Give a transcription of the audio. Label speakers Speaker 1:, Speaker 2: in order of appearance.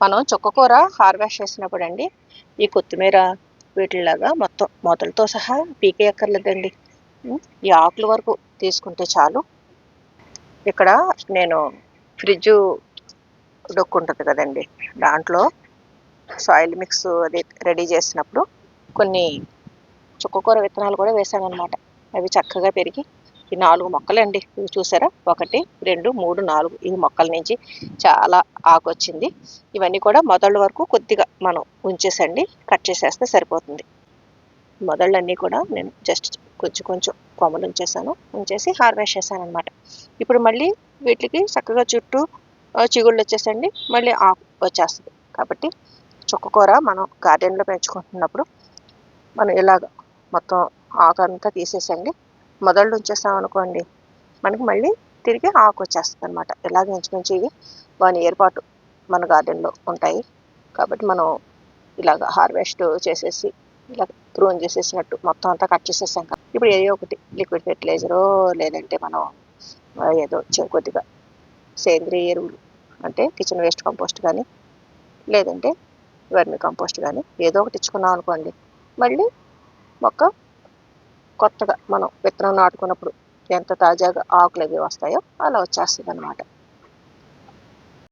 Speaker 1: మనం చుక్కకూర హార్వెస్ట్ చేసినప్పుడు అండి ఈ కొత్తిమీర వీటిలాగా మొత్తం మొదలతో సహా పీకేయక్కర్లేదండి. ఈ ఆకుల వరకు తీసుకుంటే చాలు. ఇక్కడ నేను ఫ్రిడ్జు డొక్కు ఉంటుంది కదండి, దాంట్లో సాయిల్ మిక్స్ అది రెడీ చేసినప్పుడు కొన్ని చుక్కకూర విత్తనాలు కూడా వేసానమాట. అవి చక్కగా పెరిగి ఈ 4 మొక్కలండి. ఇవి చూసారా, 1 2 3 4 ఈ మొక్కల నుంచి చాలా ఆకు వచ్చింది. ఇవన్నీ కూడా మొదళ్ళ వరకు కొద్దిగా మనం ఉంచేసండి, కట్ చేసేస్తే సరిపోతుంది. మొదళ్ళన్నీ కూడా నేను జస్ట్ కొంచెం కొంచెం కొమ్మలు ఉంచేసి హార్వెస్ట్ చేశాను అనమాట. ఇప్పుడు మళ్ళీ వీటికి చక్కగా చుట్టూ చిగుళ్ళు వచ్చేసండి, మళ్ళీ ఆకు వచ్చేస్తుంది. కాబట్టి చుక్కకూర మనం గార్డెన్లో పెంచుకుంటున్నప్పుడు మనం ఇలాగ మొత్తం ఆకు అంతా తీసేసండి, మొదళ్ళు ఉంచేసాం అనుకోండి, మనకి మళ్ళీ తిరిగి ఆకు వచ్చేస్తుంది అనమాట. ఇలాగ ఇంచుమించు ఇవి 1 ఇయర్ పాటు మన గార్డెన్లో ఉంటాయి. కాబట్టి మనం ఇలాగ హార్వెస్ట్ చేసేసి ఇలా ప్రూన్ చేసేసినట్టు మొత్తం అంతా కట్ చేసేసాం. ఇప్పుడు ఏదో ఒకటి లిక్విడ్ ఫెర్టిలైజరో లేదంటే మనం ఏదో కొద్దిగా సేంద్రియ ఎరువులు అంటే కిచెన్ వేస్ట్ కంపోస్ట్ కానీ లేదంటే వర్మి కంపోస్ట్ కానీ ఏదో ఒకటి ఇచ్చుకున్నాం అనుకోండి, మళ్ళీ మొక్క కొత్తగా మనం విత్తనం నాటుకున్నప్పుడు ఎంత తాజాగా ఆకులు అవి వస్తాయో అలా వచ్చేస్తుంది అనమాట.